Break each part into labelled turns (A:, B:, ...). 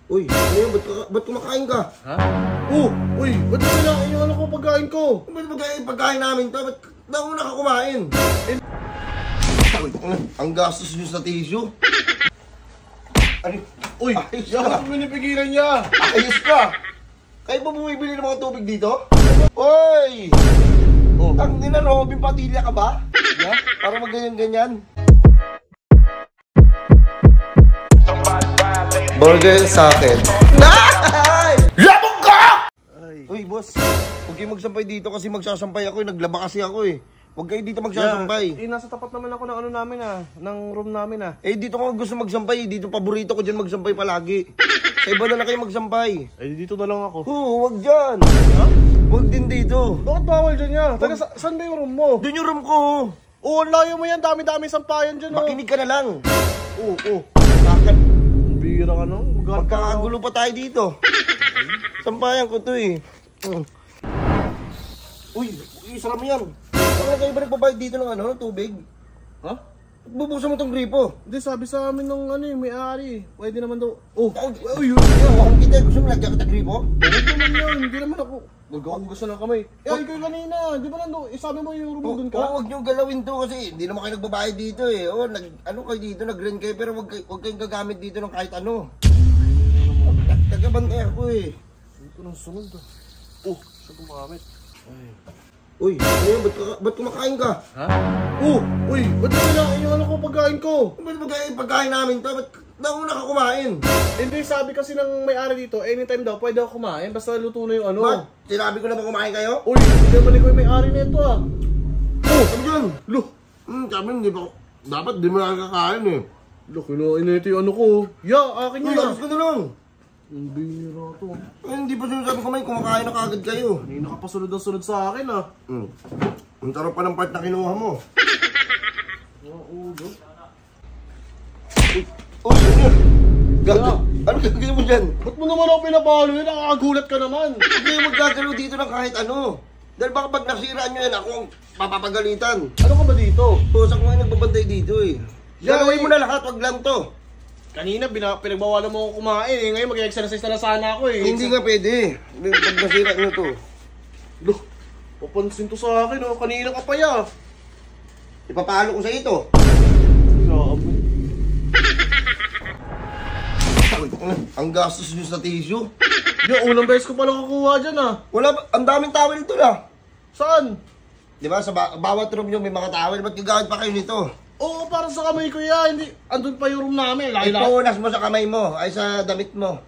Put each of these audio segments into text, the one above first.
A: Uy, ano yun? Ba't kumakain ka?
B: Ha? Oh, uy, ba't kailangan yung ano ko pagkain ko?
A: Ba't pagkain namin to? Ba't nauna ka kumain? Ang gastos nyo sa tissue. Ano?
B: Uy,
A: Ayos
B: yan
A: ka.
B: ang pinipigilan niya.
A: Ayos ka! Kayo ba bumibili ng mga tubig dito? Uy!
B: Oh,
A: Ang ina, Robin Padilla ka ba? Yeah? Para magganyan-ganyan. Burger sa akin. Labog ka! Uy, boss. Huwag kayo magsampay dito kasi magsasampay ako. Naglaba kasi ako eh. Huwag kayo dito magsasampay.
B: nasa tapat naman ako ng ano namin ng room namin
A: Dito ko gusto magsampay. Dito paborito ko dyan magsampay palagi. Sa iba na lang kayo magsampay.
B: Dito na lang ako.
A: Huwag dyan.
B: Ha?
A: Huwag din dito.
B: Bakit bawal dyan niya? Taga, saan ba yung room mo?
A: Doon yung room ko.
B: Oo, ang layo mo yan. Dami-dami sampayan dyan
A: Makinig ka na lang.
B: Oo.
A: Bakit?
B: Bira ka no?
A: Magkakagulo pa tayo dito. Sampayan ko to eh. Uy, isara mo yan. Ano kayo ba nagbabayad dito ng ano, tubig?
B: Ha?
A: Bubusan mo tong gripo.
B: Hindi, sabi sa amin nung may-ari. Pwede naman daw.
A: Uy, huwag kita. Gusto mo lagyan kita gripo?
B: Huwag naman yun. Hindi naman ako. Gusto ng kamay. Ikaw kanina. Di ba nando? Sabi mo yung room doon ka?
A: Huwag nyo galawin to kasi hindi naman kayo nagbabayad dito eh. Ano kayo dito, nag-rent kayo pero huwag kayong gagamit dito ng kahit ano. Tagabantay ako eh.
B: Hindi ko nang sunod siya gumamit.
A: Uy, ano yun? Ba't kumakain ka?
B: Ha? Uy, ba't kailangan yung ano ko pagkain ko?
A: Ba't pagkain namin to? Ba't nauna ka kumain?
B: Hindi, sabi kasi ng may-ari dito, anytime daw, pwede ako kumain, basta luto na yung ano.
A: Ba't? Sinabi ko na ba kumain kayo?
B: Uy, hindi naman ikaw yung may-ari nito
A: Sabi dyan. Sabi hindi ba? Dapat di mo nakakakain eh.
B: Kinain na ito yung ano ko. Akin
A: Uy,
B: yun
A: alas ka na lang.
B: Hindi nila to.
A: Hindi pa sinasabi ko may kumakain na kagad kayo.
B: Hindi nakapasunod ang sunod sa akin
A: Ang sarap pa ng part na kinuha mo.
B: Ulo.
A: Uy, gago. Ano gagawin mo dyan?
B: Ba't mo naman ako pinapalo yun? Nakakagulat ka naman.
A: Huwag kayo magkagalaw dito ng kahit ano. Dahil baka pag nasiraan nyo yan, ako ang papapagalitan.
B: Ano ka ba dito?
A: Tusak mo yung nagbabantay dito eh. Gagawin mo na lahat, wag lang to.
B: Kanina pinagbawalan mo ako kumain ngayon mag-exercise na sana ako
A: Hindi nga pwede. Pag nasira nyo to.
B: Papansin to sa akin kanina ka pa ya.
A: Ipapalo ko sa ito. Ang gastos nyo sa tissue.
B: Unang beses ko palang kukuha dyan
A: Wala ba? Ang daming towel ito na.
B: Saan?
A: Di ba sa bawat room nyo may mga towel. Ba't gagamit pa kayo nito?
B: Oo, para sa kamay ko yan. Hindi, andun pa yung room namin.
A: Ipunas mo sa kamay mo. Ay sa damit mo.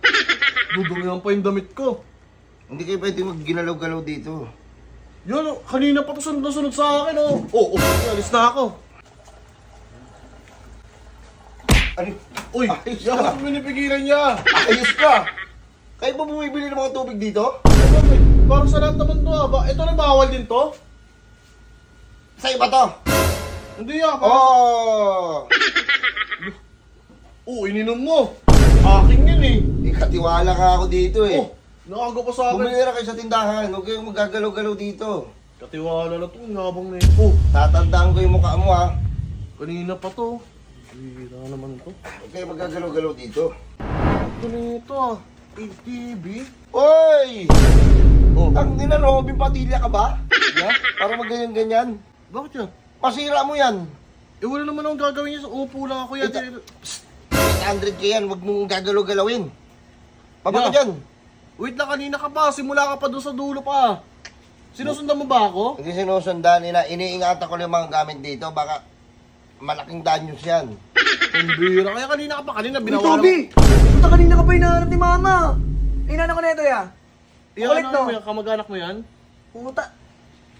B: Dudumihan pa yung damit ko.
A: Hindi kayo pwede mag-ginalaw-galaw dito.
B: Yun, kanina pa to sunod na sunod sa akin alis na ako.
A: Ano?
B: Uy,
A: Ayos
B: yan
A: ka.
B: ang pinipigilan niya.
A: Ayos ka! Kayo ba bumibili ng mga tubig dito?
B: Parang sa lahat naman to ito na bawal din to?
A: Sa iba to?
B: Hindi ininom mo. Akin yun
A: Di katiwala ka ako dito eh.
B: Nakagawa pa sa akin.
A: Bumili na kayo sa tindahan. Huwag kayong magagalaw-galaw dito.
B: Katiwala na to, ngabang na ito.
A: Tatandaan ko yung mukha mo ha.
B: Kanina pa to. Bira naman to.
A: Huwag kayong magagalaw-galaw dito.
B: Ito na ito ATV?
A: Oy! Ang ina, Robin Padilla ka ba?
B: Yeah?
A: Para magganyan-ganyan.
B: Bakit yan?
A: Masira mo yan.
B: Wala naman akong gagawin niya. Umupo lang ako yan.
A: 800k yan. Huwag mong gagalaw-galawin. Pababa
B: Yeah.
A: dyan.
B: Wait lang, kanina ka pa. Simula ka pa doon sa dulo pa. Sinusundan mo ba ako?
A: Hindi sinusundan. Iniingatan ko lang yung mga gamit dito. Baka malaking danyos yan.
B: Ang bira. Kaya kanina ka pa. Kanina
C: Uy,
B: binawalan
C: Toby! Punta kanina ka pa hinahanap ni Mama. Hinahanap ko na ito, ya. Kulit, no?
B: Kamag-anak mo yan?
C: Puta.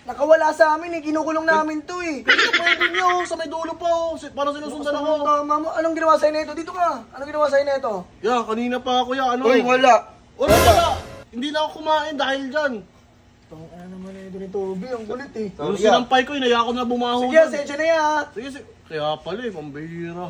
C: Nakawala sa amin, kinukulong namin to eh.
B: Kanina pa yung niyo. Sa may dulo pa. Parang sinusundan ako.
C: Mama, anong ginawa sa'yo nito? Dito ka. Anong ginawa sa'yo nito?
B: Yeah, kanina pa ako yan.
A: Uy, wala.
B: Wala. Hindi na ako kumain dahil dyan.
C: Ano naman na ito ni Toby, ang kulit eh.
B: Yung sinampay ko, inaya ko na bumaho.
C: Sige, sensya na ya.
B: Sige. Kaya pala pambihira